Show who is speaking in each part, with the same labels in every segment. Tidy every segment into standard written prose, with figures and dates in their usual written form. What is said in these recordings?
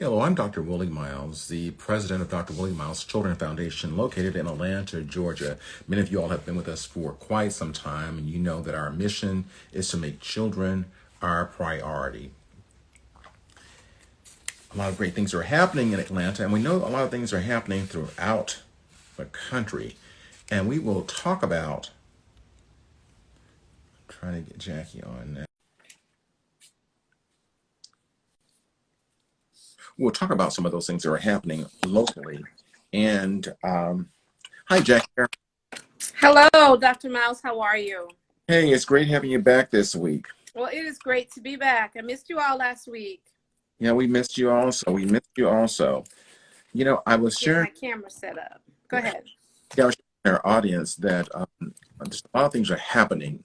Speaker 1: Hello, I'm Dr. Willie Miles, the president of Dr. Willie Miles Children Foundation located in Atlanta, Georgia. Many of you all have been with us for quite some time, and you know that our mission is to make children our priority. A lot of great things are happening in Atlanta, and we know a lot of things are happening throughout the country. And we will talk about, trying to get Jackie on now. We'll talk about some of those things that are happening locally. And hi, Jackie.
Speaker 2: Hello, Dr. Miles. How are you?
Speaker 1: Hey, it's great having you back this week.
Speaker 2: Well, it is great to be back. I missed you all last week.
Speaker 1: Yeah, we missed you also. We missed you also. I was
Speaker 2: Get
Speaker 1: sharing,
Speaker 2: my camera set up. Go ahead.
Speaker 1: yeah, I was sharing with our audience that just a lot of things are happening.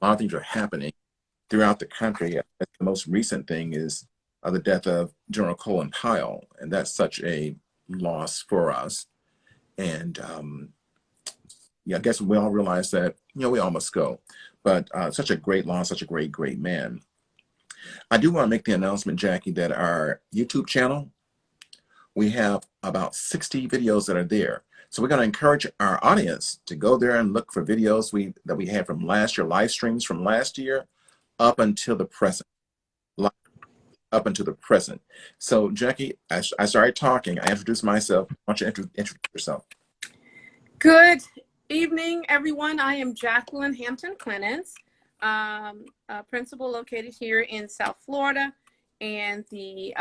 Speaker 1: A lot of things are happening throughout the country. The most recent thing is the death of General Colin Powell, and that's such a loss for us. And yeah, I guess we all realize that, we all must go. But such a great loss, such a great, great man. I do want to make the announcement, Jackie, that our YouTube channel, we have about 60 videos that are there. So we're going to encourage our audience to go there and look for videos that we had from last year, live streams from last year up until the present. Up until the present. So Jackie, I started talking. I introduced myself. Why don't you introduce yourself?
Speaker 2: Good evening, everyone. I am Jacqueline Hampton Clemens, principal located here in South Florida, and the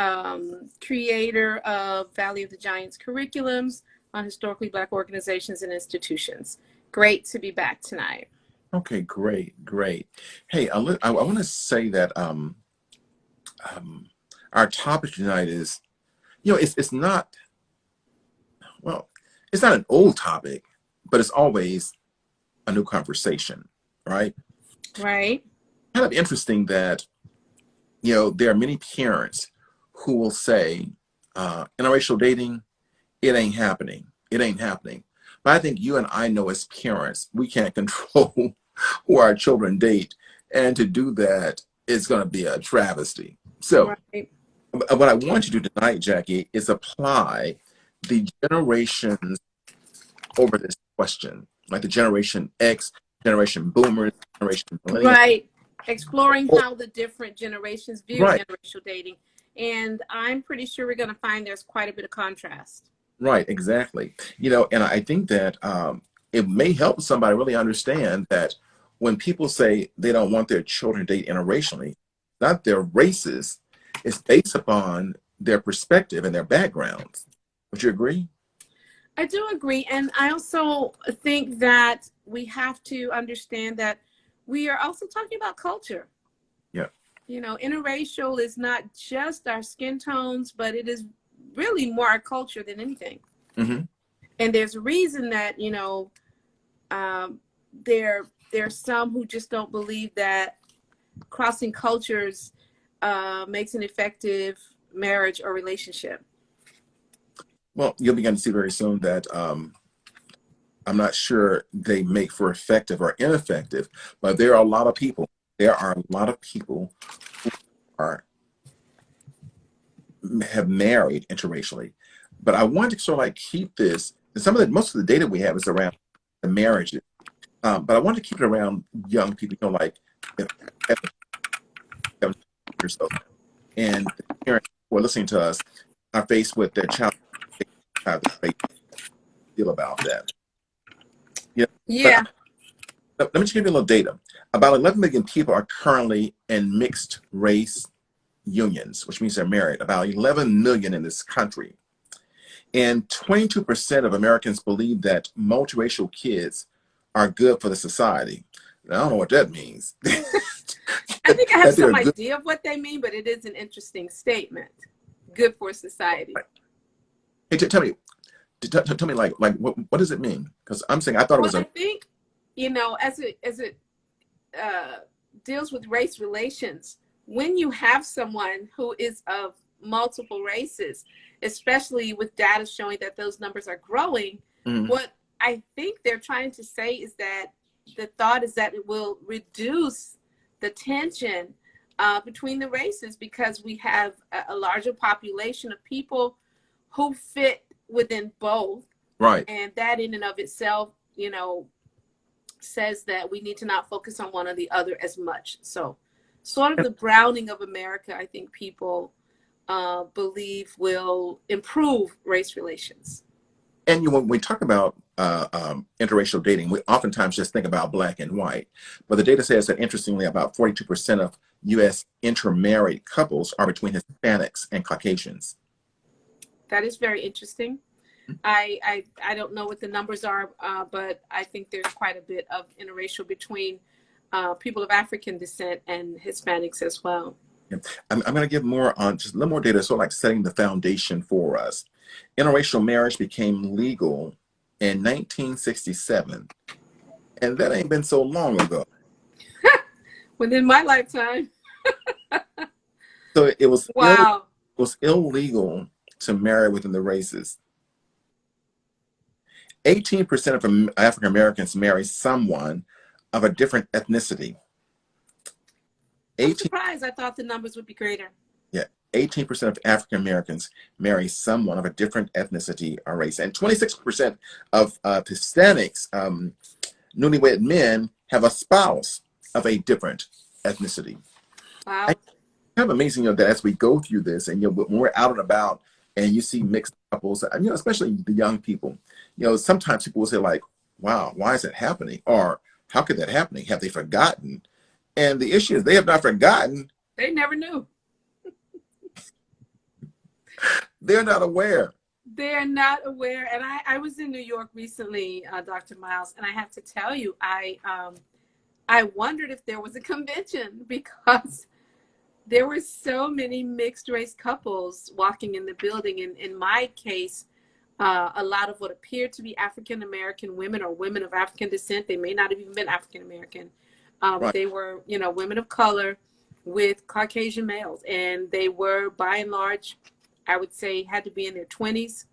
Speaker 2: creator of Valley of the Giants curriculums on historically Black organizations and institutions. Great to be back tonight.
Speaker 1: Okay, great. Hey, I want to say that our topic tonight is, it's not, well, it's not an old topic, but it's always a new conversation, right?
Speaker 2: Right.
Speaker 1: Kind of interesting that, there are many parents who will say, interracial dating, it ain't happening. It ain't happening. But I think you and I know as parents, we can't control who our children date. And to do that is going to be a travesty. So
Speaker 2: right.
Speaker 1: What I want you to do tonight, Jackie, is apply the generations over this question, like the Generation X, Generation Boomers, Generation Millennials.
Speaker 2: Right. Exploring how the different generations view interracial dating. And I'm pretty sure we're going to find there's quite a bit of contrast.
Speaker 1: Right, exactly. And I think that it may help somebody really understand that when people say they don't want their children to date interracially, not their races, it's based upon their perspective and their backgrounds. Would you agree?
Speaker 2: I do agree. And I also think that we have to understand that we are also talking about culture.
Speaker 1: Yeah.
Speaker 2: Interracial is not just our skin tones, but it is really more our culture than anything.
Speaker 1: Mm-hmm.
Speaker 2: And there's a reason that, there's some who just don't believe that crossing cultures makes an effective marriage or relationship.
Speaker 1: Well, you'll begin to see very soon that I'm not sure they make for effective or ineffective, but there are a lot of people who have married interracially. But I want to sort of like keep this, most of the data we have is around the marriages. But I want to keep it around young people, like or so. And the parents who are listening to us are faced with their child, how they feel about that.
Speaker 2: Yeah.
Speaker 1: Let me just give you a little data. About 11 million people are currently in mixed race unions, which means they're married. About 11 million in this country. And 22% of Americans believe that multiracial kids are good for the society. Now, I don't know what that means.
Speaker 2: I think I have some idea of what they mean, but it is an interesting statement. Good for society.
Speaker 1: Hey, tell me, like what does it mean? Because I'm saying I thought it was.
Speaker 2: I think, as it deals with race relations, when you have someone who is of multiple races, especially with data showing that those numbers are growing, what I think they're trying to say is that the thought is that it will reduce the tension between the races, because we have a larger population of people who fit within both.
Speaker 1: Right.
Speaker 2: And that in and of itself, says that we need to not focus on one or the other as much. So sort of the browning of America, I think people believe will improve race relations.
Speaker 1: And when we talk about interracial dating, we oftentimes just think about black and white. But the data says that, interestingly, about 42% of U.S. intermarried couples are between Hispanics and Caucasians.
Speaker 2: That is very interesting. I don't know what the numbers are, but I think there's quite a bit of interracial between people of African descent and Hispanics as well.
Speaker 1: Yeah. I'm going to give more on just a little more data, sort of like setting the foundation for us. Interracial marriage became legal in 1967, and that ain't been so long ago.
Speaker 2: Within my lifetime.
Speaker 1: So it was
Speaker 2: Wow.
Speaker 1: it was illegal to marry within the races. 18% of African Americans marry someone of a different ethnicity.
Speaker 2: I'm surprised. I thought the numbers would be greater.
Speaker 1: Yeah, 18% of African Americans marry someone of a different ethnicity or race, and 26% of Hispanics, newlywed men, have a spouse of a different ethnicity.
Speaker 2: Wow.
Speaker 1: I kind of amazing, that as we go through this, and when we're out and about, and you see mixed couples, especially the young people, sometimes people will say like, "Wow, why is that happening?" Or "How could that happen? Have they forgotten?" And the issue is they have not forgotten.
Speaker 2: They never knew.
Speaker 1: They're not aware.
Speaker 2: They're not aware. And I was in New York recently, Dr. Miles, and I have to tell you, I wondered if there was a convention, because there were so many mixed race couples walking in the building. And in my case, a lot of what appeared to be African American women or women of African descent, they may not have even been African American.
Speaker 1: Right.
Speaker 2: They were, women of color with Caucasian males. And they were, by and large, I would say, had to be in their 20s,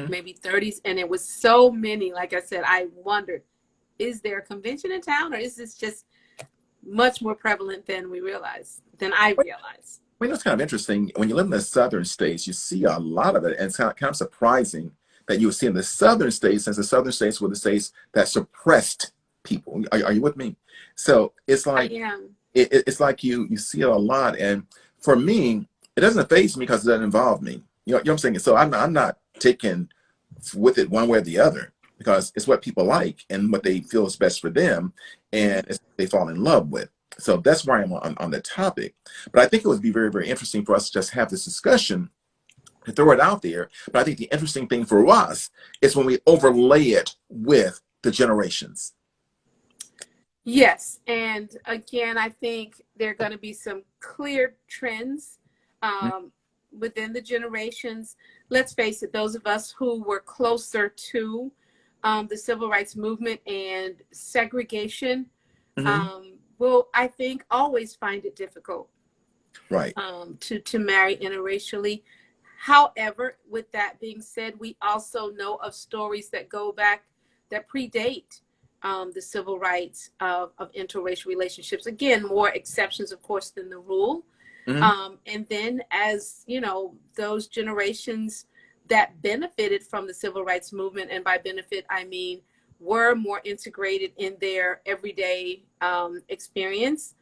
Speaker 2: maybe 30s. And it was so many, like I said, I wondered, is there a convention in town, or is this just much more prevalent than we realize, than I realize?
Speaker 1: Well, that's kind of interesting. When you live in the southern states, you see a lot of it, and it's kind of surprising that you would see in the southern states, since the southern states were the states that suppressed people. Are you with me? So it's like, it's like you see it a lot, and for me, it doesn't faze me because it doesn't involve me. You know what I'm saying? So I'm not taken with it one way or the other, because it's what people like and what they feel is best for them, and it's what they fall in love with. So that's why I'm on the topic. But I think it would be very, very interesting for us to just have this discussion, to throw it out there. But I think the interesting thing for us is when we overlay it with the generations.
Speaker 2: Yes. And again, I think there are going to be some clear trends within the generations. Let's face it, those of us who were closer to the civil rights movement and segregation will, I think, always find it difficult,
Speaker 1: right,
Speaker 2: to marry interracially. However, with that being said, we also know of stories that go back, that predate the civil rights of interracial relationships. Again, more exceptions, of course, than the rule. And then, as those generations that benefited from the civil rights movement, and by benefit, I mean were more integrated in their everyday experience,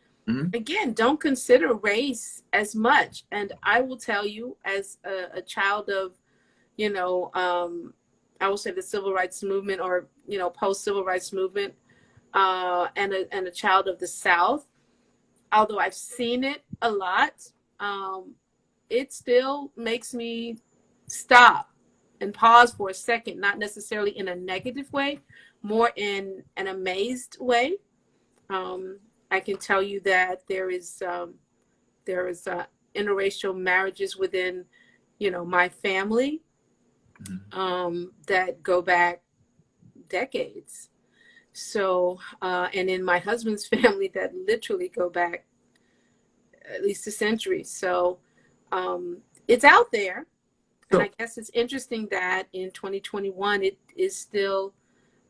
Speaker 2: again, don't consider race as much. And I will tell you, as a child of, I will say the civil rights movement, or, post-civil rights movement, and a child of the South, although I've seen it a lot, it still makes me stop and pause for a second, not necessarily in a negative way, more in an amazed way. I can tell you that there is interracial marriages within, my family, that go back decades. So, and in my husband's family, that literally go back at least a century. So, it's out there. And I guess it's interesting that in 2021, it is still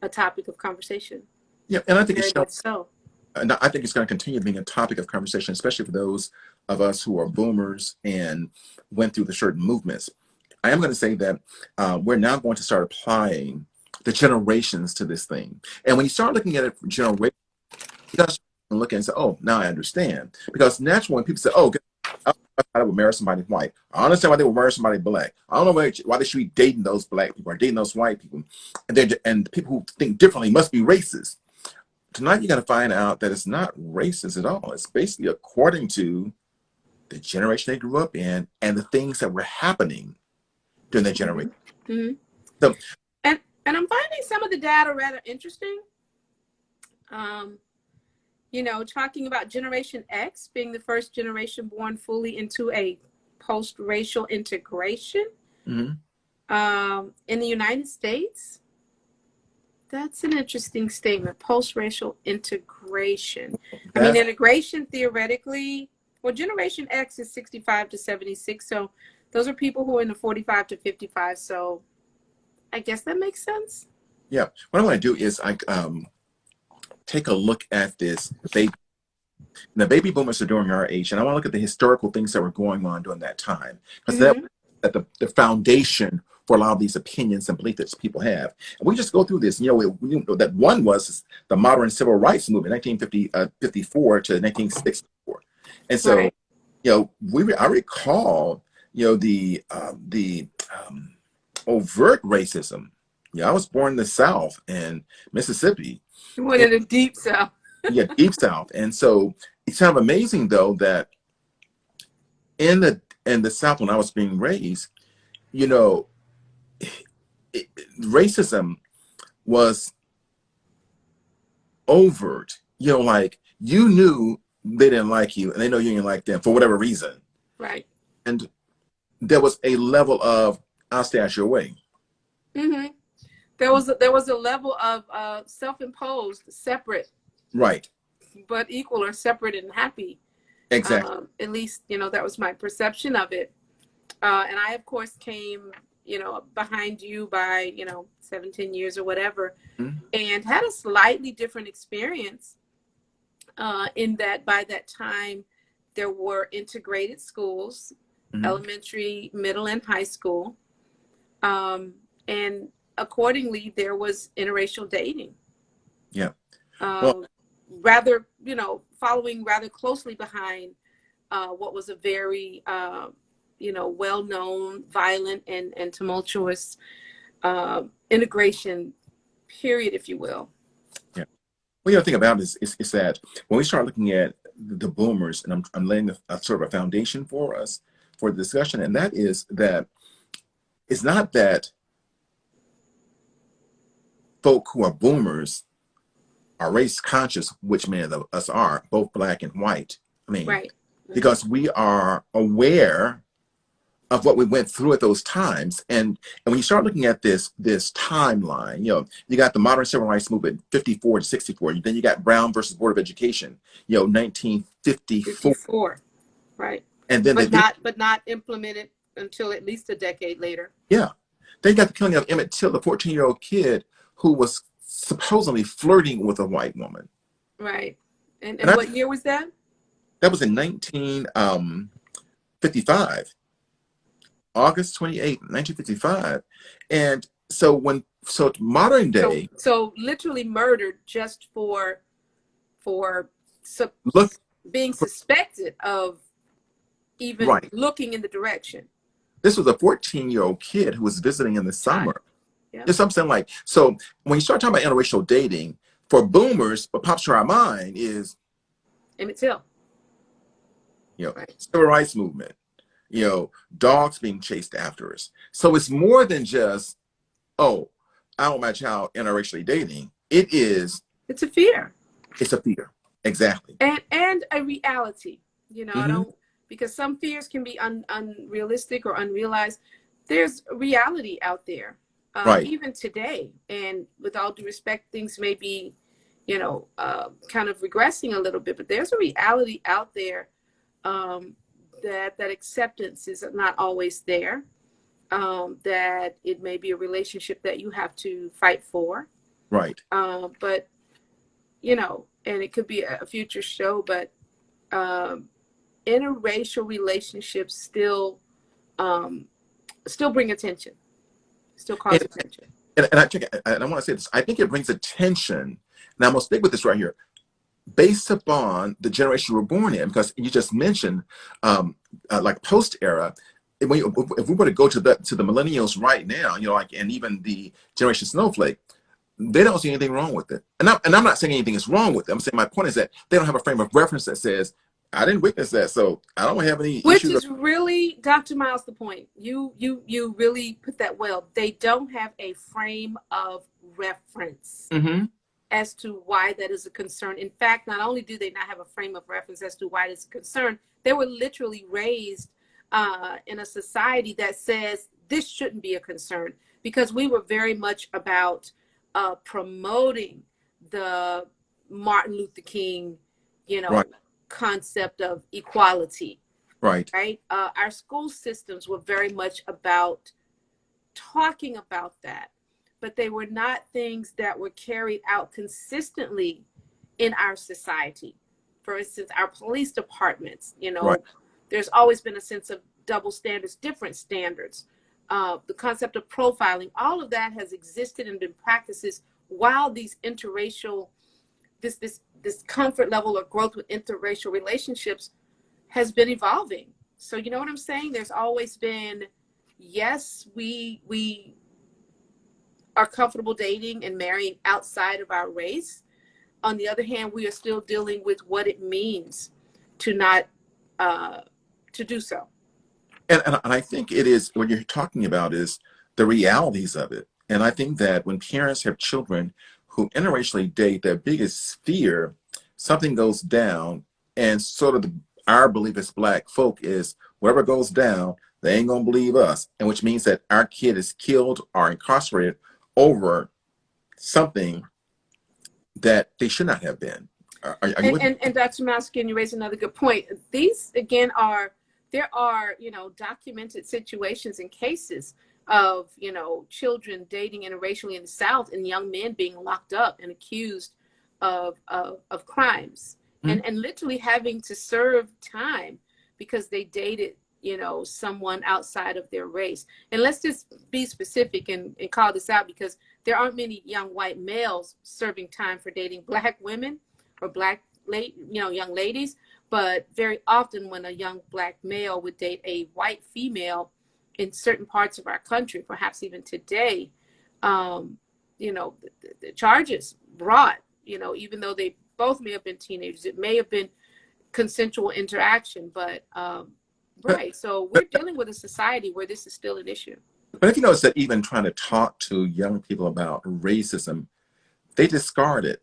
Speaker 2: a topic of conversation.
Speaker 1: Yeah, and I think
Speaker 2: very much so.
Speaker 1: and I think it's going to continue being a topic of conversation, especially for those of us who are boomers and went through the certain movements. I am going to say that we're now going to start applying the generations to this thing. And when you start looking at it from generation, you got to look and say, oh, now I understand. Because naturally, when people say, oh, I don't know why they would marry somebody white. I understand why they would marry somebody black. I don't know why they should be dating those black people or dating those white people. And people who think differently must be racist. Tonight, you got to find out that it's not racist at all. It's basically according to the generation they grew up in and the things that were happening during that generation.
Speaker 2: Mm-hmm.
Speaker 1: So,
Speaker 2: and I'm finding some of the data rather interesting. Talking about Generation X being the first generation born fully into a post-racial integration in the United States. That's an interesting statement, post-racial integration. I mean, integration theoretically, well, Generation X is 65 to 76, so those are people who are in the 45 to 55, so I guess that makes sense.
Speaker 1: Yeah, what I want to do is take a look at this baby. The baby boomers are during our age, and I want to look at the historical things that were going on during that time, because that's the foundation for a lot of these opinions and beliefs that people have. And we just go through this. That one was the modern civil rights movement, 1954 to 1964, and so
Speaker 2: right.
Speaker 1: I recall the overt racism. I was born in the South in Mississippi.
Speaker 2: You went in the deep South.
Speaker 1: Yeah, deep South. And so it's kind of amazing though that in the South when I was being raised, racism was overt. Like you knew they didn't like you and they know you didn't like them for whatever reason.
Speaker 2: Right.
Speaker 1: And there was a level of I'll stay out your way.
Speaker 2: Mm-hmm. There was a level of self-imposed, separate,
Speaker 1: right,
Speaker 2: but equal or separate and happy.
Speaker 1: Exactly.
Speaker 2: At least that was my perception of it. And I of course came behind you by 17 years or whatever, and had a slightly different experience. In that by that time there were integrated schools, elementary, middle, and high school, and accordingly, there was interracial dating.
Speaker 1: Yeah.
Speaker 2: Rather, following rather closely behind what was a very, well-known, violent, and tumultuous integration period, if you will.
Speaker 1: Yeah. Well, the other thing about it is that when we start looking at the boomers, and I'm laying a sort of a foundation for us for the discussion, and that is that it's not that folk who are boomers are race conscious, which many of us are, both black and white. I mean,
Speaker 2: right.
Speaker 1: Because we are aware of what we went through at those times. And when you start looking at this timeline, you got the modern civil rights movement, 54 to 64. Then you got Brown versus Board of Education, 1954.
Speaker 2: 54. Right.
Speaker 1: And then
Speaker 2: but not implemented until at least a decade later.
Speaker 1: Yeah. They got the killing of Emmett Till, the 14-year-old kid who was supposedly flirting with a white woman.
Speaker 2: Right. And what year was that?
Speaker 1: That was in 1955. August 28, 1955. And so modern day.
Speaker 2: So literally murdered just for being suspected of even looking in the direction.
Speaker 1: This was a 14-year-old kid who was visiting in the summer.
Speaker 2: Yeah.
Speaker 1: There's something like, so when you start talking about interracial dating, for boomers, what pops to our mind is
Speaker 2: Emmett Till.
Speaker 1: Civil rights movement, dogs being chased after us. So it's more than just, oh, I don't want my child interracially dating. It's a fear. It's a fear. Exactly.
Speaker 2: And a reality. I don't, because some fears can be unrealistic or unrealized. There's reality out there. Even today, and with all due respect, things may be, kind of regressing a little bit, but there's a reality out there that acceptance is not always there, that it may be a relationship that you have to fight for.
Speaker 1: Right.
Speaker 2: But, and it could be a future show, but interracial relationships still bring attention, still cause
Speaker 1: And,
Speaker 2: attention.
Speaker 1: and I want to say this. I think it brings attention. And I'm going to stick with this right here. Based upon the generation we're born in, because you just mentioned like post era. If we were to go to the millennials right now, like, and even the generation snowflake, they don't see anything wrong with it. And I'm not saying anything is wrong with it. I'm saying my point is that they don't have a frame of reference that says, I didn't witness that, so I don't have any
Speaker 2: Which
Speaker 1: issues.
Speaker 2: is really, Dr. Miles, the point. You really put that well. They don't have a frame of reference as to why that is a concern. In fact, not only do they not have a frame of reference as to why it's a concern, they were literally raised in a society that says this shouldn't be a concern, because we were very much about promoting the Martin Luther King,
Speaker 1: Right.
Speaker 2: concept of equality.
Speaker 1: Right.
Speaker 2: Right. Our school systems were very much about talking about that, but they were not things that were carried out consistently in our society. For instance, our police departments,
Speaker 1: Right.
Speaker 2: there's always been a sense of double standards, different standards. The concept of profiling, all of that has existed and been practices while these interracial, this comfort level of growth with interracial relationships has been evolving. So you know what I'm saying? There's always been, yes, we are comfortable dating and marrying outside of our race. On the other hand, we are still dealing with what it means to not to do so.
Speaker 1: And I think it is, what you're talking about is the realities of it. And I think that when parents have children who interracially date, their biggest fear, something goes down, and sort of our belief as Black folk is whatever goes down, they ain't gonna believe us, and which means that our kid is killed or incarcerated over something that they should not have been. Are you with me?
Speaker 2: And Dr. Maskin, you raise another good point. These again there are documented situations and cases of children dating interracially in the South, and young men being locked up and accused of crimes, and literally having to serve time because they dated someone outside of their race. And let's just be specific and call this out, because there aren't many young white males serving time for dating Black women or young ladies. But very often when a young Black male would date a white female in certain parts of our country, perhaps even today, the charges brought, even though they both may have been teenagers, it may have been consensual interaction, but right. So we're dealing with a society where this is still an issue.
Speaker 1: But if you notice that even trying to talk to young people about racism, they discard it.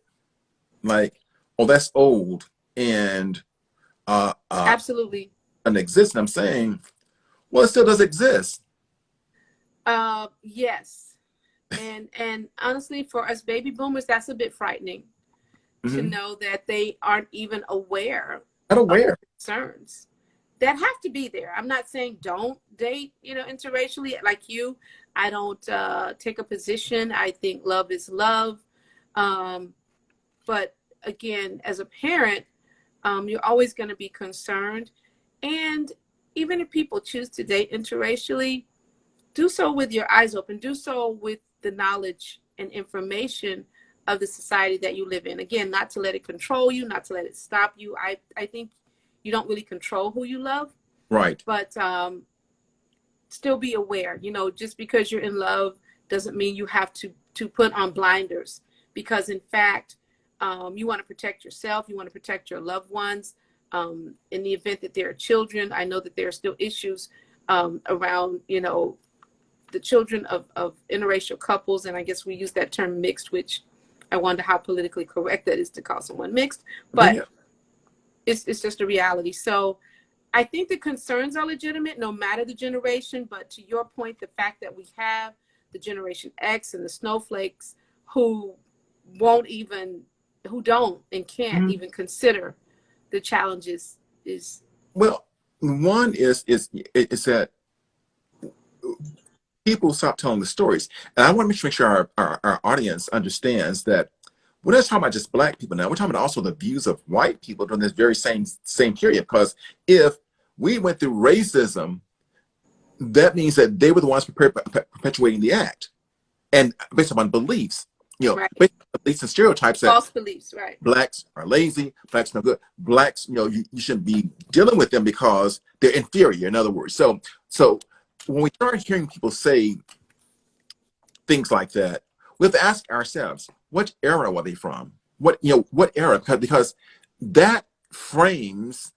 Speaker 1: Like, oh, that's old and
Speaker 2: Absolutely.
Speaker 1: doesn't exist. And I'm saying, well, it still does exist.
Speaker 2: Yes. And honestly, for us baby boomers, that's a bit frightening to know that they aren't even aware
Speaker 1: Not
Speaker 2: of
Speaker 1: aware.
Speaker 2: concerns that have to be there. I'm not saying don't date, interracially like you. I don't take a position. I think love is love. But again, as a parent, you're always going to be concerned. And even if people choose to date interracially, do so with your eyes open. Do so with the knowledge and information of the society that you live in. Again, not to let it control you, not to let it stop you. I think you don't really control who you love.
Speaker 1: Right.
Speaker 2: But still be aware. Just because you're in love doesn't mean you have to put on blinders. Because in fact, you want to protect yourself. You want to protect your loved ones. In the event that there are children, I know that there are still issues around, the children of interracial couples. And I guess we use that term mixed, which I wonder how politically correct that is to call someone mixed. But yeah, it's just a reality. So I think the concerns are legitimate no matter the generation. But to your point, the fact that we have the Generation X and the snowflakes who don't and can't even consider the challenges is,
Speaker 1: well, one is that people stop telling the stories. And I want to make sure our audience understands that we're not talking about just black people now. We're talking about also the views of white people during this very same period. Because if we went through racism, that means that they were the ones perpetuating the act, and based upon beliefs,
Speaker 2: Right.
Speaker 1: based on beliefs and stereotypes that
Speaker 2: False beliefs, right.
Speaker 1: blacks are lazy, blacks no good, blacks, you shouldn't be dealing with them because they're inferior. In other words, so when we start hearing people say things like that, we have to ask ourselves, what era were they from? What era? Because that frames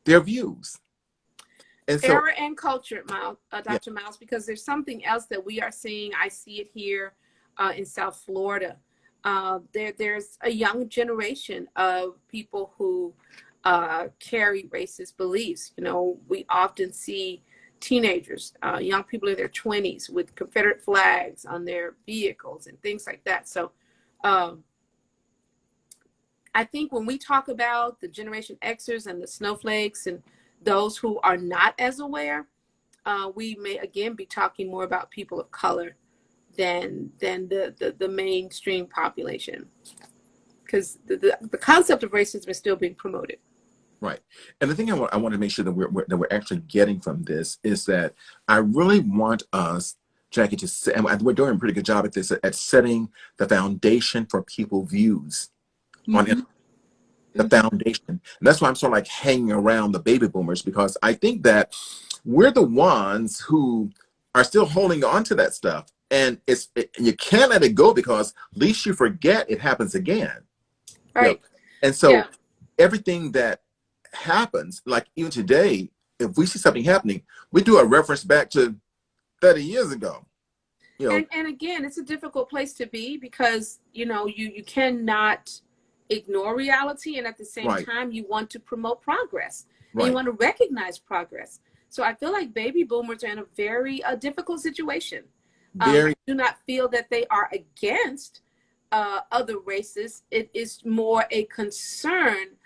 Speaker 1: their views. And so,
Speaker 2: Era and culture,
Speaker 1: yeah,
Speaker 2: Dr. Miles, because there's something else that we are seeing. I see it here in South Florida. There's a young generation of people who carry racist beliefs. We often see teenagers, young people in their 20s with Confederate flags on their vehicles and things like that. So I think when we talk about the Generation Xers and the snowflakes and those who are not as aware, we may again be talking more about people of color than the mainstream population, because the concept of racism is still being promoted.
Speaker 1: right. And the thing I want to make sure that we're actually getting from this is that I really want us, Jackie, to say, and we're doing a pretty good job at this, at setting the foundation for people's views on the foundation. And that's why I'm sort of like hanging around the baby boomers, because I think that we're the ones who are still holding on to that stuff. And you can't let it go, because least you forget, it happens again.
Speaker 2: Right.
Speaker 1: And so
Speaker 2: Yeah.
Speaker 1: everything that happens, like even today, if we see something happening, we do a reference back to 30 years ago.
Speaker 2: And again, it's a difficult place to be, because you cannot ignore reality, and at the same
Speaker 1: Right.
Speaker 2: time you want to promote progress, and
Speaker 1: Right.
Speaker 2: you want to recognize progress. So I feel like baby boomers are in a very difficult situation.
Speaker 1: Very.
Speaker 2: I do not feel that they are against other races. It is more a concern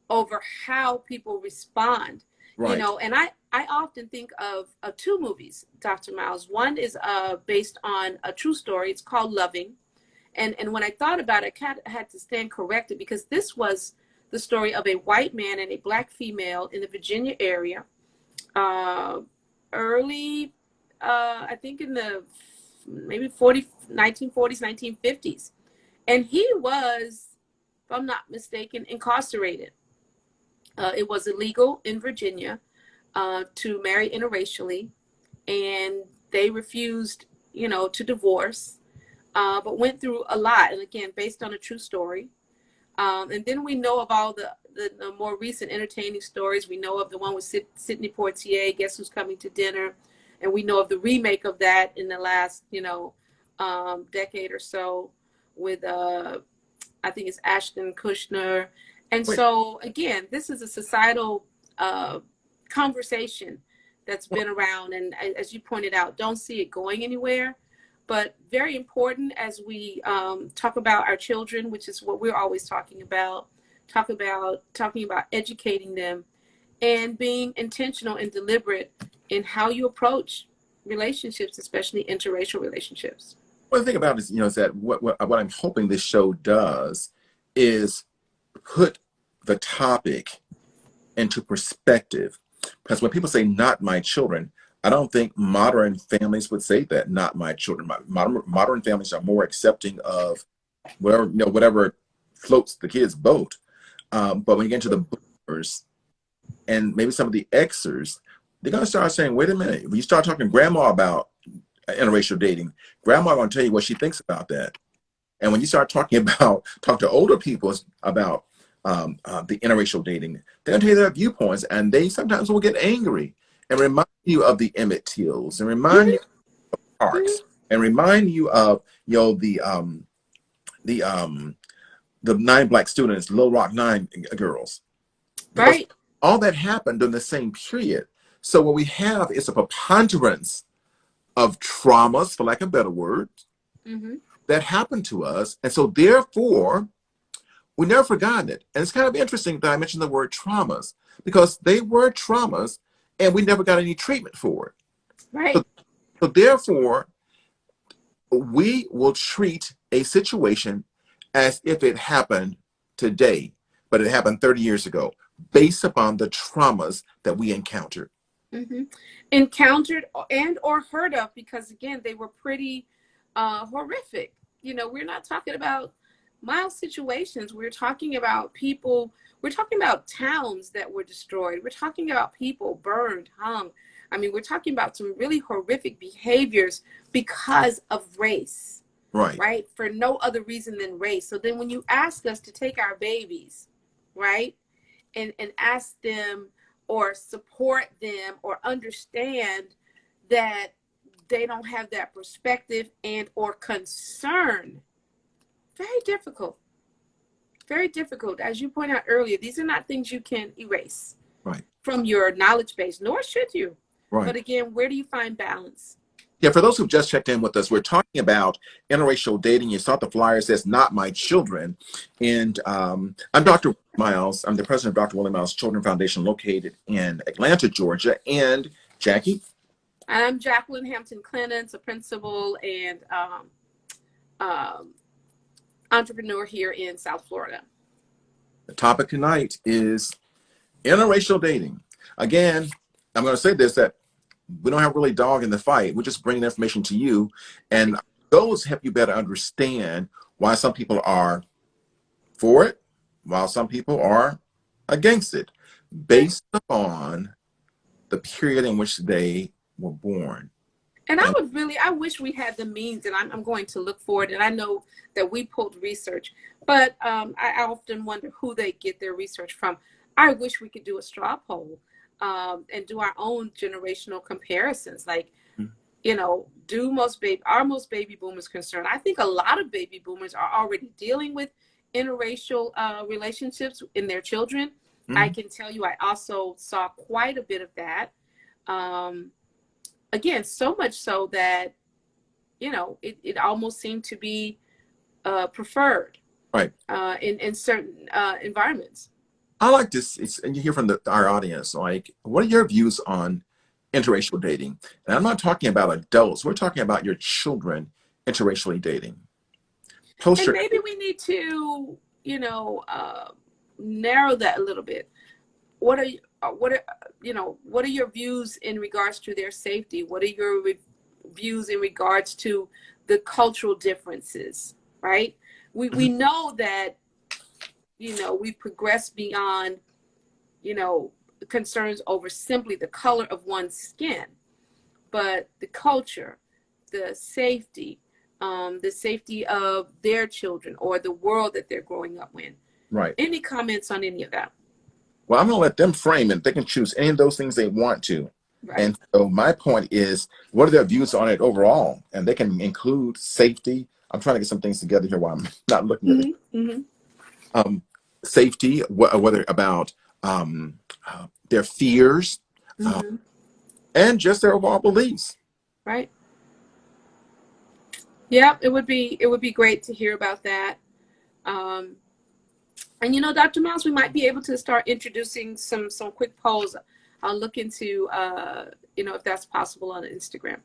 Speaker 2: over how people respond.
Speaker 1: Right.
Speaker 2: And I often think of two movies, Dr. Miles. One is based on a true story. It's called Loving. And when I thought about it, I had to stand corrected, because this was the story of a white man and a black female in the Virginia area, early, I think in the maybe 1940s, 1950s. And he was, if I'm not mistaken, incarcerated. It was illegal in Virginia to marry interracially, and they refused, to divorce. But went through a lot, and again, based on a true story. And then we know of all the more recent entertaining stories. We know of the one with Sidney Poitier, Guess Who's Coming to Dinner? And we know of the remake of that in the last, decade or so with, I think it's Ashton Kutcher. And
Speaker 1: Wait.
Speaker 2: so, again, this is a societal conversation that's been around. And as you pointed out, don't see it going anywhere. But very important as we talk about our children, which is what we're always talking about educating them and being intentional and deliberate in how you approach relationships, especially interracial relationships.
Speaker 1: Well, the thing about it is that what I'm hoping this show does is put the topic into perspective. Because when people say "not my children," I don't think modern families would say that. Not my children. Modern families are more accepting of whatever floats the kids' boat. But when you get into the boomers and maybe some of the Xers, they're gonna start saying, "Wait a minute." When you start talking to grandma about interracial dating, grandma gonna tell you what she thinks about that. And when you start talk to older people about the interracial dating, they're gonna tell you their viewpoints, and they sometimes will get angry and remind you of the Emmett Tills, and remind you of Parks, and remind you of the 9 black students, Little Rock 9 girls. Because
Speaker 2: Right.
Speaker 1: all that happened in the same period. So what we have is a preponderance of traumas, for lack of a better word, that happened to us. And so therefore, we never forgotten it. And it's kind of interesting that I mentioned the word traumas, because they were traumas and we never got any treatment for it.
Speaker 2: Right.
Speaker 1: So therefore, we will treat a situation as if it happened today, but it happened 30 years ago, based upon the traumas that we encountered.
Speaker 2: Mm-hmm. Encountered and or heard of, because again, they were pretty horrific. You know, we're not talking about mild situations. We're talking about people. We're talking about towns that were destroyed. We're talking about people burned, hung. I mean, we're talking about some really horrific behaviors because of race,
Speaker 1: Right.
Speaker 2: right? For no other reason than race. So then when you ask us to take our babies, right, and ask them or support them or understand that they don't have that perspective and or concern, very difficult. Very difficult. As you point out earlier, these are not things you can erase
Speaker 1: Right.
Speaker 2: from your knowledge base, nor should you.
Speaker 1: Right.
Speaker 2: But again, where do you find balance?
Speaker 1: Yeah, for those who've just checked in with us, we're talking about interracial dating. You saw the flyer says "Not My Children," and I'm Dr. Miles. I'm the president of Dr. Willie Miles Children Foundation, located in Atlanta, Georgia. And Jackie,
Speaker 2: I'm Jacqueline Hampton Clemens, a principal and entrepreneur here in South Florida.
Speaker 1: the topic tonight is interracial dating. Again, I'm going to say this, that we don't have really dog in the fight. We're just bringing information to you, and those help you better understand why some people are for it, while some people are against it, based upon the period in which they were born.
Speaker 2: And I wish we had the means, and I'm going to look for it. And I know that we pulled research, but I often wonder who they get their research from. I wish we could do a straw poll and do our own generational comparisons. Like, you know, are most baby boomers concerned? I think a lot of baby boomers are already dealing with interracial relationships in their children. I can tell you, I also saw quite a bit of that. Again, so much so that, you know, it almost seemed to be preferred,
Speaker 1: Right.
Speaker 2: In certain environments.
Speaker 1: I like this, and you hear from our audience, like, what are your views on interracial dating? And I'm not talking about adults. We're talking about your children interracially dating.
Speaker 2: And maybe we need to, you know, narrow that a little bit. What are your views in regards to their safety? What are your views in regards to the cultural differences, right? We know that, you know, we've progressed beyond, you know, concerns over simply the color of one's skin, but the culture, the safety of their children or the world that they're growing up in.
Speaker 1: Right.
Speaker 2: Any comments on any of that?
Speaker 1: Well, I'm going to let them frame it. They can choose any of those things they want to. Right. And so my point is, what are their views on it overall? And they can include safety. I'm trying to get some things together here while I'm not looking at it. Safety, whether about their fears, and just their overall beliefs.
Speaker 2: Right. Yeah, it would be great to hear about that. And you know, Dr. Miles, we might be able to start introducing some quick polls. I'll look into you know, if that's possible on Instagram.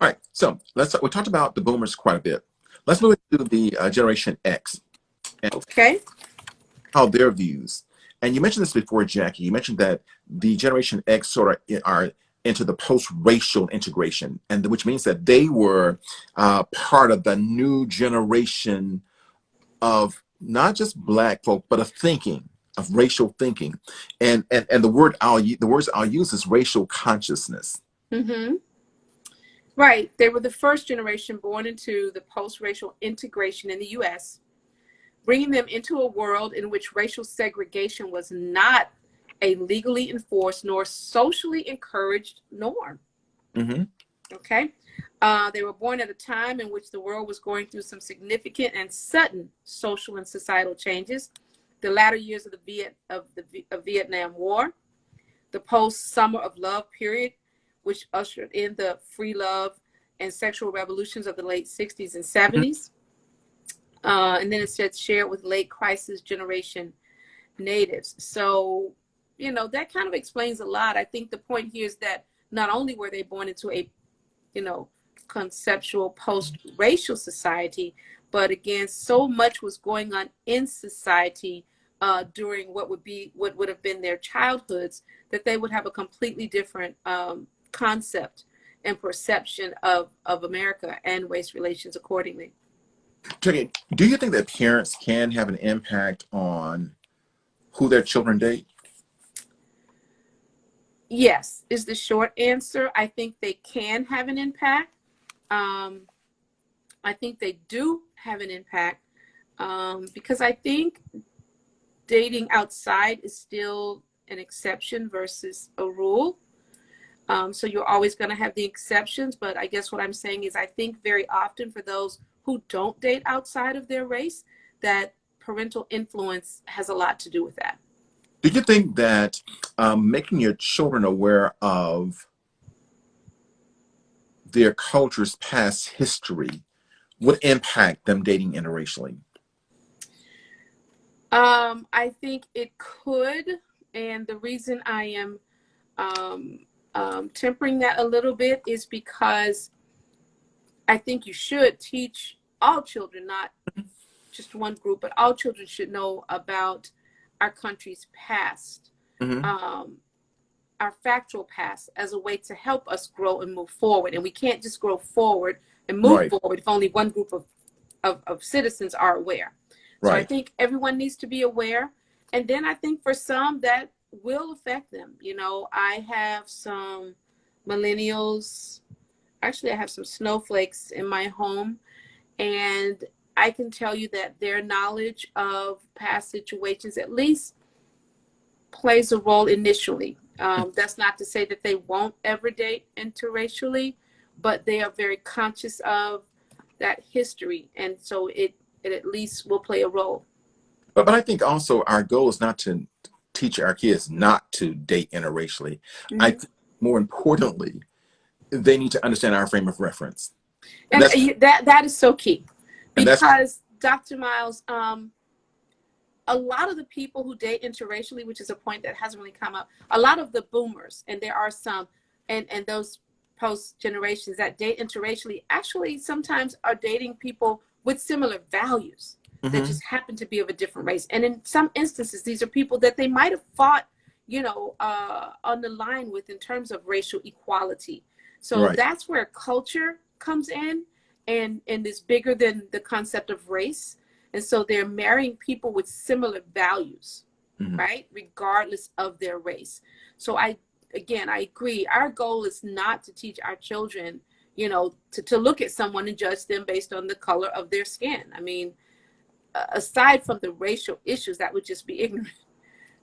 Speaker 1: All right. So we talked about the boomers quite a bit. Let's move to the Generation X.
Speaker 2: Okay.
Speaker 1: How their views. And you mentioned this before, Jackie. You mentioned that the Generation X sort of are into the post-racial integration, and which means that they were part of the new generation of not just Black folk, but of thinking, of racial thinking, and the words I'll use is racial consciousness.
Speaker 2: Right. They were the first generation born into the post-racial integration in the U.S., bringing them into a world in which racial segregation was not a legally enforced nor socially encouraged norm. Okay. They were born at a time in which the world was going through some significant and sudden social and societal changes. The latter years of the Vietnam War, the post-Summer of Love period, which ushered in the free love and sexual revolutions of the late 60s and 70s. And then it said shared with late crisis generation natives. So, you know, that kind of explains a lot. I think the point here is that not only were they born into a, you know, conceptual post-racial society, But again, so much was going on in society during what would have been their childhoods, that they would have a completely different concept and perception of America and race relations accordingly.
Speaker 1: Jenny, do you think that parents can have an impact on who their children date?
Speaker 2: Yes, is the short answer. I think they can have an impact. I think they do have an impact because I think dating outside is still an exception versus a rule. So you're always going to have the exceptions, but I guess what I'm saying is I think very often for those who don't date outside of their race, that parental influence has a lot to do with that.
Speaker 1: Do you think that making your children aware of their culture's past history would impact them dating interracially?
Speaker 2: I think it could, and the reason I am tempering that a little bit is because I think you should teach all children, not just one group, but all children should know about our country's past,
Speaker 1: Mm-hmm.
Speaker 2: our factual past, as a way to help us grow and move forward. And we can't just grow forward and move
Speaker 1: Right.
Speaker 2: forward if only one group of citizens are aware. So I
Speaker 1: Right.
Speaker 2: think everyone needs to be aware. And then I think for some that will affect them. You know, I have some millennials, actually I have some snowflakes in my home, and I can tell you that their knowledge of past situations at least plays a role initially. That's not to say that they won't ever date interracially, but they are very conscious of that history. And so it at least will play a role.
Speaker 1: But I think also our goal is not to teach our kids not to date interracially. I think more importantly, they need to understand our frame of reference.
Speaker 2: And
Speaker 1: That's
Speaker 2: that is so key,
Speaker 1: and that's
Speaker 2: because Dr. Miles, a lot of the people who date interracially, which is a point that hasn't really come up, a lot of the boomers, and there are some, and those post generations that date interracially actually sometimes are dating people with similar values that just happen to be of a different race. And in some instances, these are people that they might have fought, you know, on the line with in terms of racial equality. So
Speaker 1: right.
Speaker 2: that's where culture comes in and is bigger than the concept of race. And so they're marrying people with similar values, right? Regardless of their race. So I agree. Our goal is not to teach our children, you know, to look at someone and judge them based on the color of their skin. I mean, aside from the racial issues, that would just be ignorant.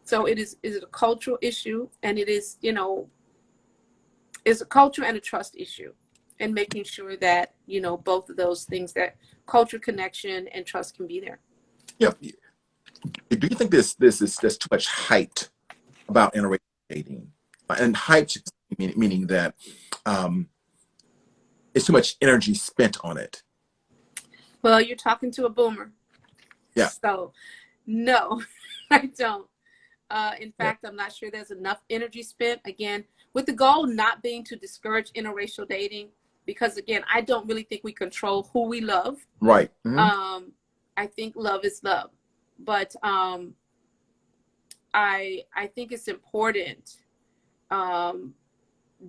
Speaker 2: So is it a cultural issue? And it is, you know, is a culture and a trust issue, and making sure that, you know, both of those things, that culture connection and trust, can be there.
Speaker 1: Yeah. Do you think there's too much hype about interracial dating? And hype meaning that it's too much energy spent on it.
Speaker 2: Well, you're talking to a boomer.
Speaker 1: Yeah.
Speaker 2: So no, I don't. In fact, I'm not sure there's enough energy spent, again, with the goal not being to discourage interracial dating, because again, I don't really think we control who we love.
Speaker 1: Right.
Speaker 2: I think love is love, but I think it's important,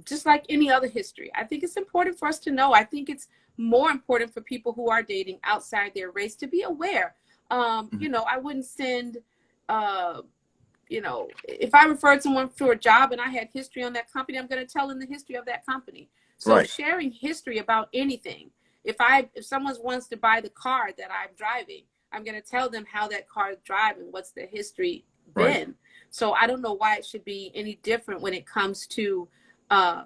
Speaker 2: just like any other history. I think it's important for us to know. I think it's more important for people who are dating outside their race to be aware. You know, I wouldn't send, you know, if I referred someone for a job and I had history on that company, I'm going to tell them the history of that company. So
Speaker 1: right.
Speaker 2: Sharing history about anything. If someone wants to buy the car that I'm driving, I'm going to tell them how that car is driving, what's the history been.
Speaker 1: Right.
Speaker 2: So I don't know why it should be any different when it comes to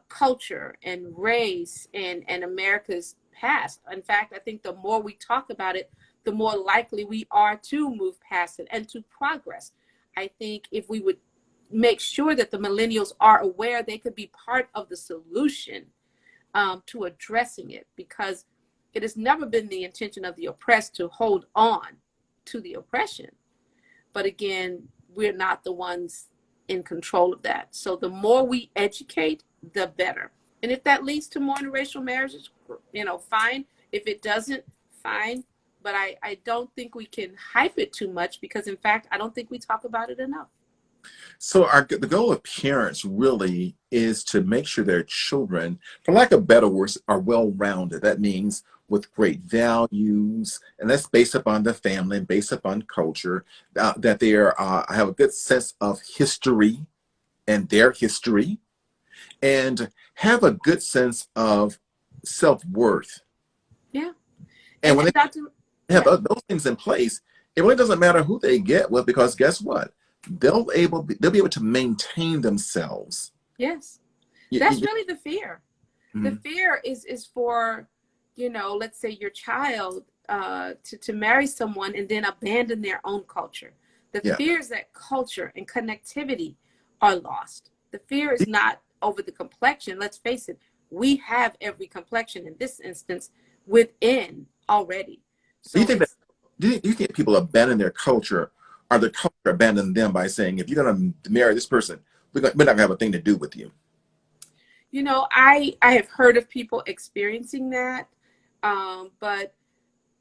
Speaker 2: culture and race and America's past. In fact, I think the more we talk about it, the more likely we are to move past it and to progress. I think if we would make sure that the millennials are aware, they could be part of the solution to addressing it, because it has never been the intention of the oppressed to hold on to the oppression. But again, we're not the ones in control of that. So the more we educate, the better. And if that leads to more interracial marriages, you know, fine. If it doesn't, fine. but I don't think we can hype it too much because, in fact, I don't think we talk about it enough.
Speaker 1: So the goal of parents really is to make sure their children, for lack of better words, are well-rounded. That means with great values, and that's based upon the family and based upon culture, that they have a good sense of history and their history, and have a good sense of self-worth.
Speaker 2: Yeah.
Speaker 1: And when
Speaker 2: And
Speaker 1: they
Speaker 2: Dr.
Speaker 1: have
Speaker 2: Yeah.
Speaker 1: those things in place, it really doesn't matter who they get with, because guess what? They'll be able to maintain themselves.
Speaker 2: Yes.
Speaker 1: You,
Speaker 2: That's
Speaker 1: you,
Speaker 2: really the fear. The
Speaker 1: mhm.
Speaker 2: fear is for, let's say your child to marry someone and then abandon their own culture. The
Speaker 1: Yeah.
Speaker 2: fear is that culture and connectivity are lost. The fear is not over the complexion. Let's face it, we have every complexion in this instance within already.
Speaker 1: Do you
Speaker 2: So
Speaker 1: think that
Speaker 2: it's,
Speaker 1: do you think people abandon their culture, or the culture abandon them by saying, if you're going to marry this person, we're not going to have a thing to do with you?
Speaker 2: I have heard of people experiencing that, but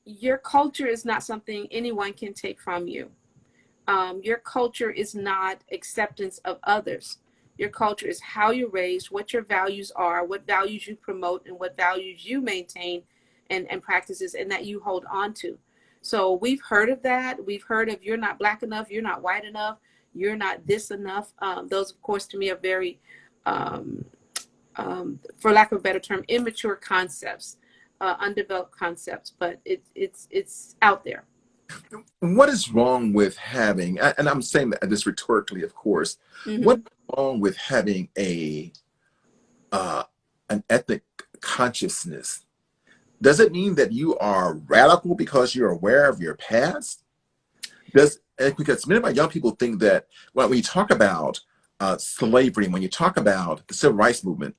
Speaker 2: your culture is not something anyone can take from you. Your culture is not acceptance of others. Your culture is how you're raised, what your values are, what values you promote, and what values you maintain and practices, and that you hold on to. So we've heard of that. We've heard of you're not black enough, you're not white enough, you're not this enough. Those, of course, to me are very, um, for lack of a better term, immature concepts, undeveloped concepts, but it's out there.
Speaker 1: What is wrong with having, and I'm saying that this rhetorically, of course, what
Speaker 2: Mm-hmm.
Speaker 1: is wrong with having uh, an ethnic consciousness? Does it mean that you are radical because you're aware of your past? Because many of my young people think that when you talk about slavery, when you talk about the civil rights movement,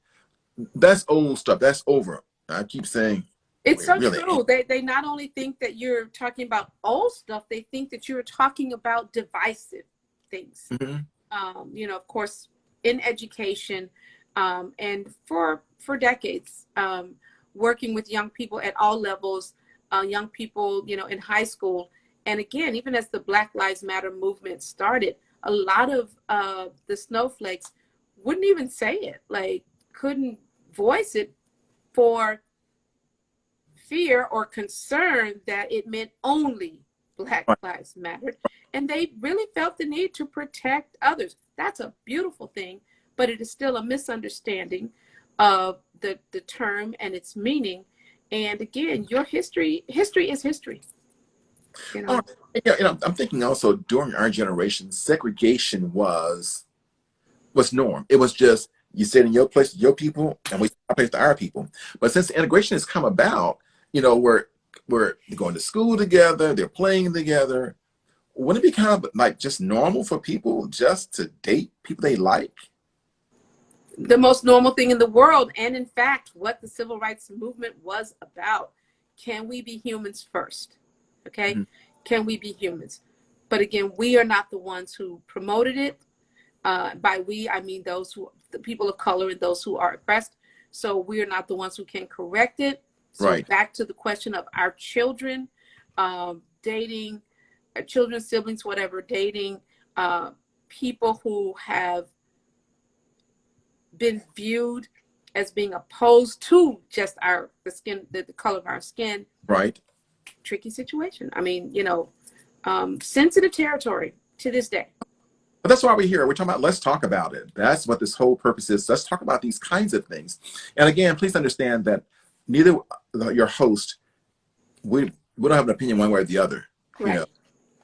Speaker 1: that's old stuff. That's over. I keep saying,
Speaker 2: It's
Speaker 1: well, it
Speaker 2: so
Speaker 1: really ain't.
Speaker 2: true. They not only think that you're talking about old stuff, they think that you're talking about divisive things.
Speaker 1: Mhm.
Speaker 2: Of course, in education, and for decades, working with young people at all levels, young people, in high school, and again, even as the Black Lives Matter movement started, a lot of the snowflakes wouldn't even say it, like couldn't voice it for fear or concern that it meant only Black
Speaker 1: Right.
Speaker 2: Lives Mattered. And they really felt the need to protect others. That's a beautiful thing, but it is still a misunderstanding of the term and its meaning. And again, your history is history, you
Speaker 1: Oh,
Speaker 2: know.
Speaker 1: yeah, I'm thinking also during our generation, segregation was norm. It was just you sit in your place with your people, and we sit in our place to our people. But since integration has come about, we're going to school together, they're playing together. Wouldn't it be kind of like just normal for people just to date people they like?
Speaker 2: The most normal thing in the world, and in fact, what the civil rights movement was about. Can we be humans first? Okay?
Speaker 1: Mhm.
Speaker 2: Can we be humans? But again, we are not the ones who promoted it. By we, I mean the people of color and those who are oppressed. So we are not the ones who can correct it. So
Speaker 1: Right,
Speaker 2: back to the question of our children, dating, our children, siblings, whatever, dating people who have been viewed as being opposed to just the color of our skin.
Speaker 1: right.
Speaker 2: Tricky situation. I mean, sensitive territory to this day.
Speaker 1: But that's why we're here. We're talking about, let's talk about it. That's what this whole purpose is. Let's talk about these kinds of things. And again, please understand that neither your host, we don't have an opinion one way or the other, you know.
Speaker 2: Right.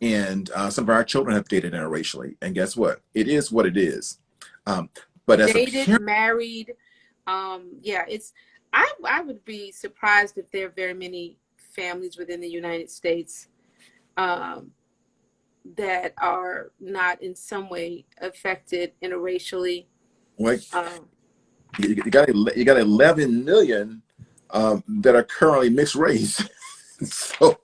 Speaker 1: And some of our children have dated interracially, and guess what? It is what it is. Um, but as a
Speaker 2: Dated,
Speaker 1: parent,
Speaker 2: married. Yeah, I would be surprised if there are very many families within the United States um, that are not in some way affected interracially.
Speaker 1: like
Speaker 2: Um,
Speaker 1: you got 11 million that are currently mixed race. so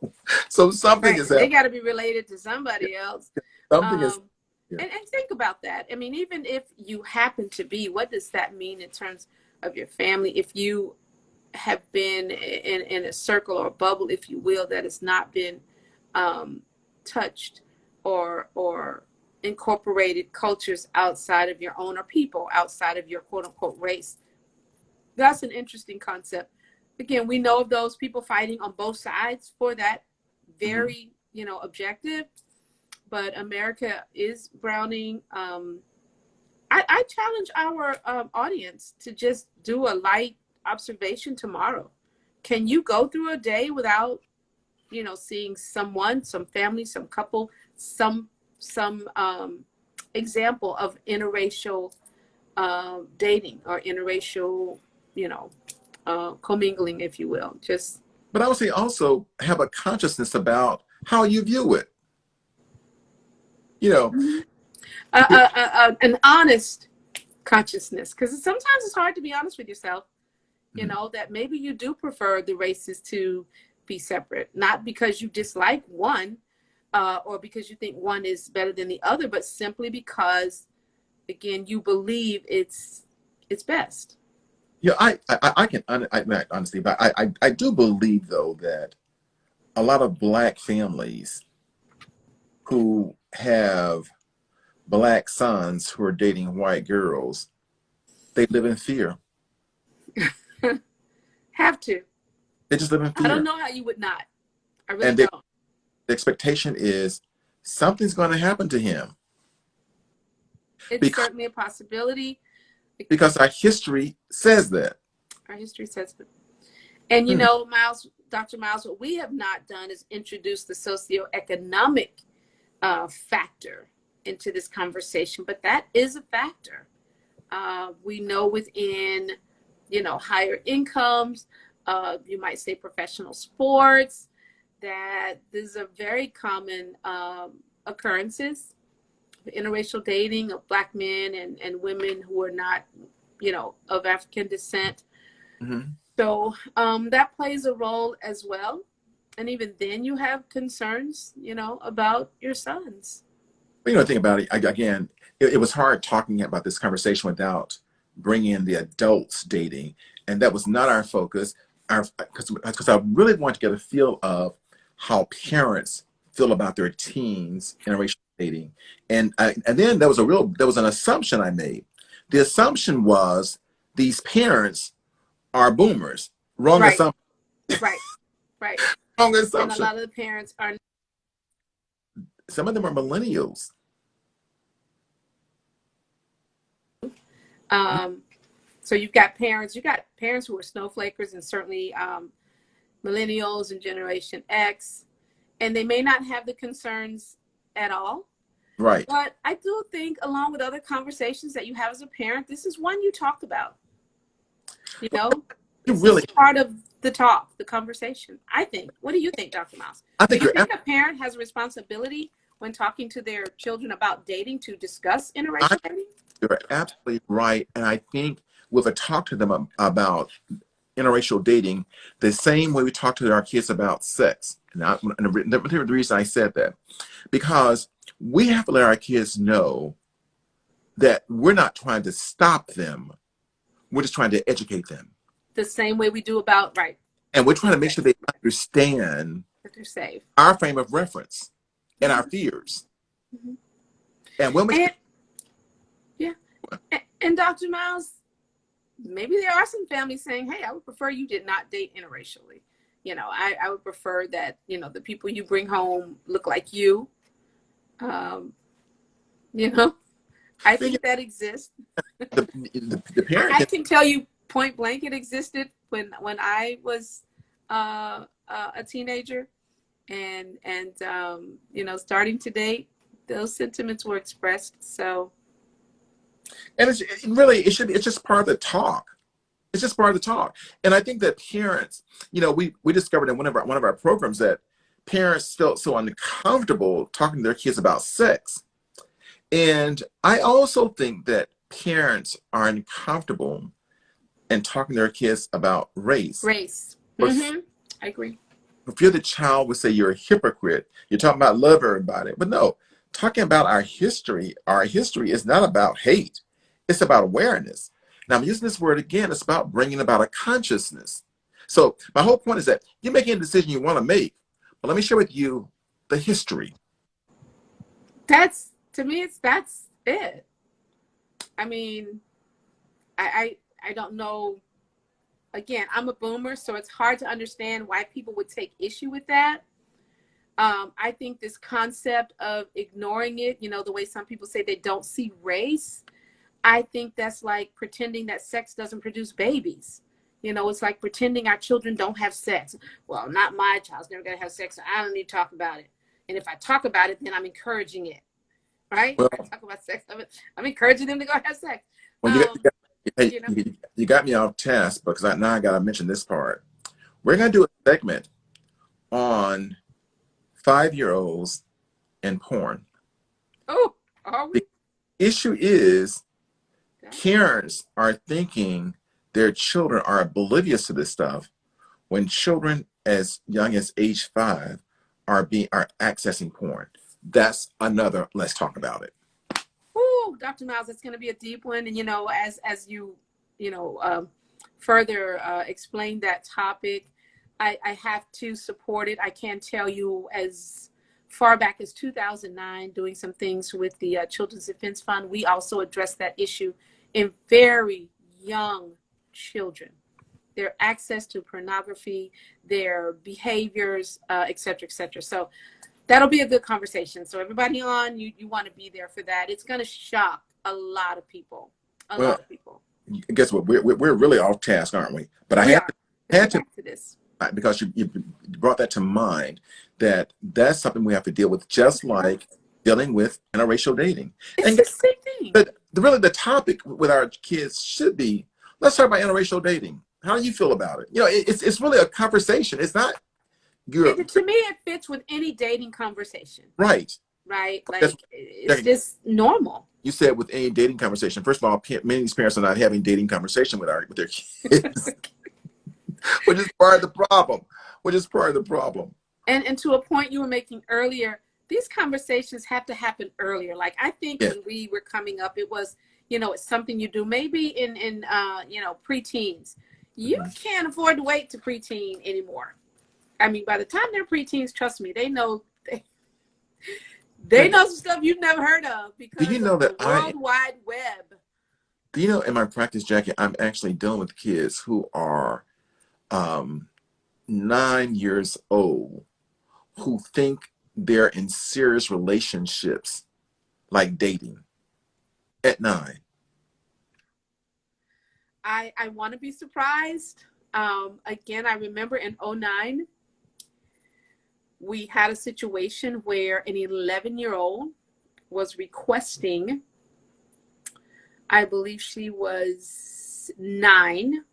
Speaker 1: so something
Speaker 2: right.
Speaker 1: is
Speaker 2: They
Speaker 1: happening.
Speaker 2: got to be related to somebody else.
Speaker 1: Something is,
Speaker 2: Um,
Speaker 1: yeah.
Speaker 2: and think about that. I mean, even if you happen to be, what does that mean in terms of your family? If you have been in a circle or a bubble, if you will, that has not been touched or incorporated cultures outside of your own, or people outside of your quote unquote race. That's an interesting concept. Again, we know of those people fighting on both sides for that very, objective. But America is browning. I challenge our audience to just do a light observation tomorrow. Can you go through a day without, seeing someone, some family, some couple, some example of interracial dating or interracial, commingling, if you will?
Speaker 1: But I would say also have a consciousness about how you view it.
Speaker 2: An honest consciousness, because sometimes it's hard to be honest with yourself. That maybe you do prefer the races to be separate, not because you dislike one or because you think one is better than the other, but simply because, again, you believe it's best.
Speaker 1: Yeah, I can not honestly, but I do believe though that a lot of Black families who have Black sons who are dating white girls, they live in fear.
Speaker 2: Have to.
Speaker 1: They just live in fear.
Speaker 2: I don't know how you would not. I really
Speaker 1: And
Speaker 2: don't.
Speaker 1: the expectation is something's going to happen to him.
Speaker 2: It's certainly a possibility.
Speaker 1: Because our history says that.
Speaker 2: Our history says that. And Miles, Dr. Miles, what we have not done is introduce the socioeconomic factor into this conversation, but that is a factor. We know within, higher incomes, you might say professional sports, that these are very common occurrences, interracial dating of Black men and women who are not, of African descent.
Speaker 1: Mm-hmm.
Speaker 2: So that plays a role as well. And even then you have concerns, about your sons.
Speaker 1: Think about it, again, it was hard talking about this conversation without bringing in the adults dating. And that was not our focus, because I really want to get a feel of how parents feel about their teens interracial dating. And then there was an assumption I made. The assumption was these parents are boomers. Wrong
Speaker 2: right.
Speaker 1: assumption.
Speaker 2: Right.
Speaker 1: Wrong assumption.
Speaker 2: And a lot of the parents are.
Speaker 1: Some of them are millennials.
Speaker 2: So you've got parents who are snowflakers, and certainly millennials and Generation X, and they may not have the concerns at all.
Speaker 1: Right.
Speaker 2: But I do think, along with other conversations that you have as a parent, this is one you talk about. This is part of the conversation, I think. What do you think, Dr. Miles? Do you think a parent has a responsibility when talking to their children about dating to discuss interracial dating?
Speaker 1: You're absolutely right. And I think we've talked to them about interracial dating the same way we talk to our kids about sex. And the reason I said that, because we have to let our kids know that we're not trying to stop them. We're just trying to educate them.
Speaker 2: The same way we do about, right.
Speaker 1: And we're trying to make sure they understand
Speaker 2: that they're safe,
Speaker 1: our frame of reference and our fears.
Speaker 2: Mm-hmm.
Speaker 1: And when we...
Speaker 2: And Dr. Miles, maybe there are some families saying, hey, I would prefer you did not date interracially. I would prefer that, the people you bring home look like you. I think that exists.
Speaker 1: The parent
Speaker 2: I can tell you point blank it existed when I was a teenager and starting to date, those sentiments were expressed. So.
Speaker 1: And it's just part of the talk. It's just part of the talk. And I think that parents, we discovered in one of our programs that parents felt so uncomfortable talking to their kids about sex. And I also think that parents are uncomfortable in talking to their kids about race.
Speaker 2: Mm-hmm. I agree.
Speaker 1: If you're the child, would say you're a hypocrite. You're talking about love everybody. But no, talking about our history is not about hate. It's about awareness. Now I'm using this word again. It's about bringing about a consciousness. So my whole point is that you're making a decision you want to make, but let me share with you the history.
Speaker 2: That's, to me, that's it. I mean, I don't know. Again, I'm a boomer, so it's hard to understand why people would take issue with that. I think this concept of ignoring it, you know, the way some people say they don't see race, I think that's like pretending that sex doesn't produce babies. You know, it's like pretending our children don't have sex. Well, not my child's never going to have sex, so I don't need to talk about it. And if I talk about it, then I'm encouraging it, right? If I
Speaker 1: Well,
Speaker 2: talk about sex, I'm encouraging them to go have sex.
Speaker 1: well, hey,
Speaker 2: You know,
Speaker 1: you got me off task because now I got to mention this part. We're going to do a segment on 5-year-olds and porn.
Speaker 2: oh, are we?
Speaker 1: The issue is
Speaker 2: Okay.
Speaker 1: parents are thinking their children are oblivious to this stuff when children as young as age 5 are accessing porn. That's another, let's talk about it.
Speaker 2: Ooh, Dr. Miles, it's going to be a deep one. And, you know, as you, further explain that topic, I have to support it. I can tell you as far back as 2009, doing some things with the Children's Defense Fund, we also addressed that issue in very young children. Their access to pornography, their behaviors, et cetera, et cetera. So that'll be a good conversation. So everybody on, you want to be there for that. It's going to shock a lot of people. A
Speaker 1: Well,
Speaker 2: lot of people.
Speaker 1: guess what? We're really off task, aren't we? But I
Speaker 2: We are. Let's
Speaker 1: had
Speaker 2: get
Speaker 1: to
Speaker 2: back to this.
Speaker 1: because you brought that to mind, that that's something we have to deal with, just like dealing with interracial dating.
Speaker 2: It's
Speaker 1: And
Speaker 2: the same thing.
Speaker 1: but really the topic with our kids should be, let's talk about interracial dating. How do you feel about it? You know, it's really a conversation. It's not your
Speaker 2: To me, it fits with any dating conversation,
Speaker 1: right.
Speaker 2: right?
Speaker 1: That's,
Speaker 2: Like, it's just normal.
Speaker 1: you said with any dating conversation. First of all, many of these parents are not having dating conversation with their kids, which is part of the problem. Which is part of the problem.
Speaker 2: And to a point you were making earlier, these conversations have to happen earlier. Like, I think
Speaker 1: Yes.
Speaker 2: when we were coming up, it was, it's something you do maybe in preteens. You can't afford to wait to preteen anymore. I mean, by the time they're preteens, trust me, they know they know some stuff you've never heard of because
Speaker 1: Do you know
Speaker 2: of
Speaker 1: that
Speaker 2: the World Wide Web.
Speaker 1: do you know in my practice, Jackie, I'm actually dealing with kids who are 9 years old who think they're in serious relationships, like dating at 9.
Speaker 2: I want to be surprised. Again, I remember in 2009, we had a situation where an 11-year-old was requesting, I believe she was 9,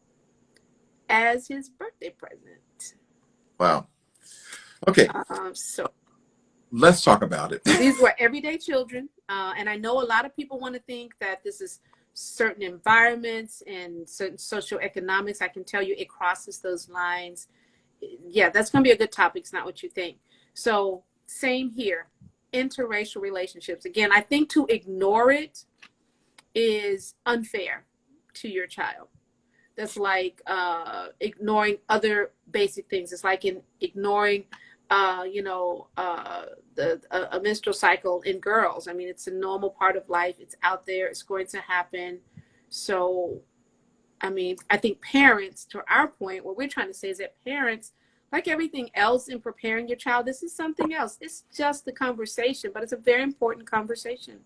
Speaker 2: as his birthday present.
Speaker 1: Wow. Okay.
Speaker 2: So
Speaker 1: Let's talk about it.
Speaker 2: these were everyday children. And I know a lot of people want to think that this is certain environments and certain socioeconomics. I can tell you it crosses those lines. Yeah, that's going to be a good topic. It's not what you think. So same here, interracial relationships. Again, I think to ignore it is unfair to your child. That's like ignoring other basic things. It's like ignoring a menstrual cycle in girls. I mean, it's a normal part of life. It's out there. It's going to happen. So, I mean, I think parents, to our point, what we're trying to say is that parents, like everything else in preparing your child, this is something else. It's just a conversation, but it's a very important conversation.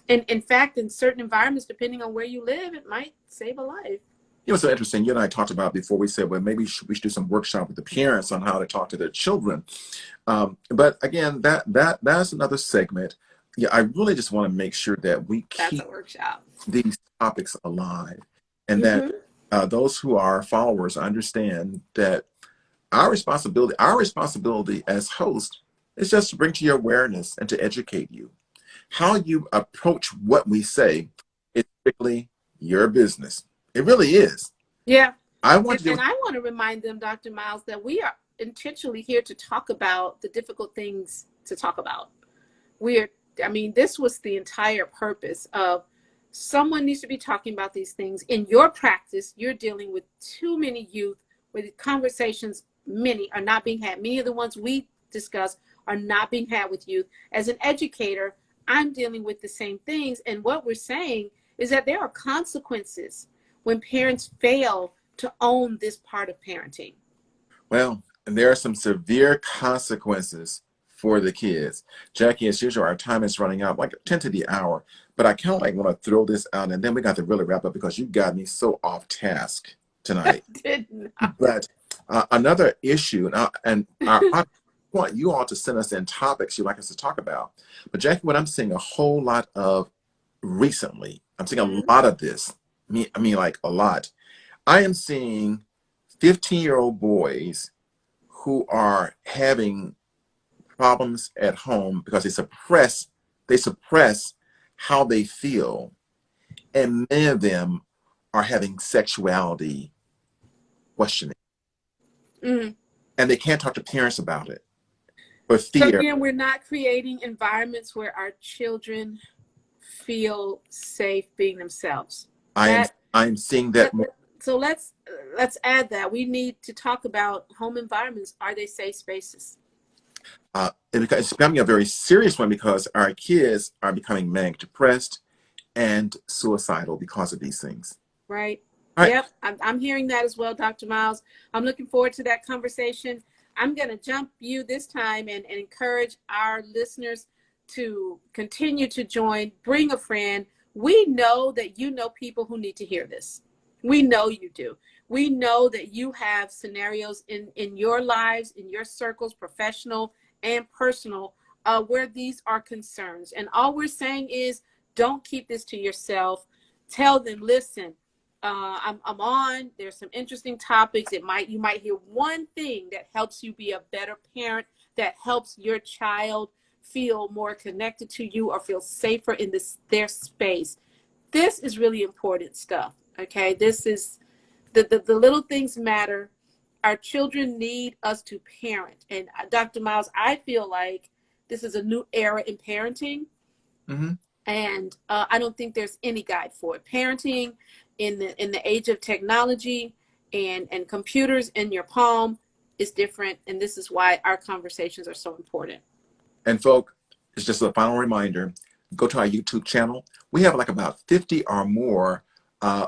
Speaker 2: And in fact, in certain environments, depending on where you live, it might save a life.
Speaker 1: You know, it's so interesting. You and I talked about before. We said, well, maybe we should do some workshop with the parents on how to talk to their children. But again, that's another segment. Yeah, I really just want to make sure that we keep
Speaker 2: That's a workshop.
Speaker 1: these topics alive, and that those who are followers understand that our responsibility as hosts is just to bring to your awareness and to educate you. How you approach what we say is strictly your business. It really is.
Speaker 2: Yeah.
Speaker 1: I want
Speaker 2: to remind them, Dr. Miles, that we are intentionally here to talk about the difficult things to talk about. This was the entire purpose of someone needs to be talking about these things. In your practice, you're dealing with too many youth where the conversations, many are not being had. Many of the ones we discuss are not being had with youth. As an educator, I'm dealing with the same things. And what we're saying is that there are consequences when parents fail to own this part of parenting.
Speaker 1: Well, and there are some severe consequences for the kids. Jackie, as usual, our time is running out, like 10 to the hour. But I kind of like want to throw this out, and then we got to really wrap up because you got me so off task tonight.
Speaker 2: Did not.
Speaker 1: But another issue, and I want you all to send us in topics you'd like us to talk about. But Jackie, what I'm seeing a whole lot of recently, I'm seeing a lot of this. I mean, like a lot. I am seeing 15-year-old boys who are having problems at home because they suppress how they feel, and many of them are having sexuality questioning, and they can't talk to parents about it for
Speaker 2: So
Speaker 1: fear.
Speaker 2: again, we're not creating environments where our children feel safe being themselves.
Speaker 1: I'm seeing that more.
Speaker 2: So let's add that. We need to talk about home environments. Are they safe spaces?
Speaker 1: It's becoming a very serious one because our kids are becoming manic depressed and suicidal because of these things.
Speaker 2: Right.
Speaker 1: Right.
Speaker 2: Yep. I'm hearing that as well, Dr. Miles. I'm looking forward to that conversation. I'm going to jump you this time and encourage our listeners to continue to join. Bring a friend. We know that you know people who need to hear this. We know you do. We know that you have scenarios in your lives, in your circles, professional and personal, where these are concerns. And all we're saying is don't keep this to yourself. Tell them, listen, I'm on. There's some interesting topics. You might hear one thing that helps you be a better parent, that helps your child feel more connected to you or feel safer in their space. This is really important stuff. Okay, this is the little things matter. Our children need us to parent. And Dr. Miles, I feel like this is a new era in parenting. And I don't think there's any guide for it. Parenting in the age of technology and computers in your palm is different. And this is why our conversations are so important.
Speaker 1: And folk, it's just a final reminder, go to our YouTube channel. We have like about 50 or more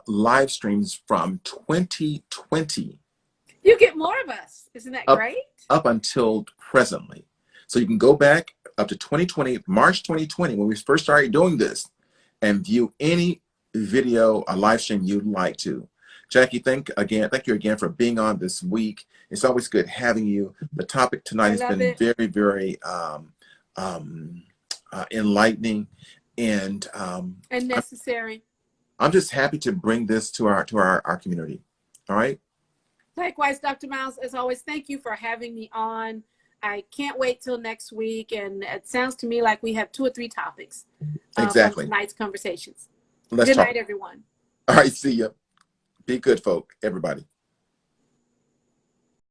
Speaker 1: live streams from 2020.
Speaker 2: You get more of us. Isn't that great?
Speaker 1: Up until presently. So you can go back up to 2020, March 2020, when we first started doing this, and view any video or live stream you'd like to. Jackie, thank you again for being on this week. It's always good having you. The topic tonight has been very, very enlightening and
Speaker 2: necessary.
Speaker 1: I'm just happy to bring this to our community. All right.
Speaker 2: Likewise, Dr. Miles, as always, thank you for having me on. I can't wait till next week. And it sounds to me like we have 2 or 3 topics
Speaker 1: exactly
Speaker 2: from tonight's conversations.
Speaker 1: Good
Speaker 2: night, everyone.
Speaker 1: All right. See ya. Be good, folk, everybody.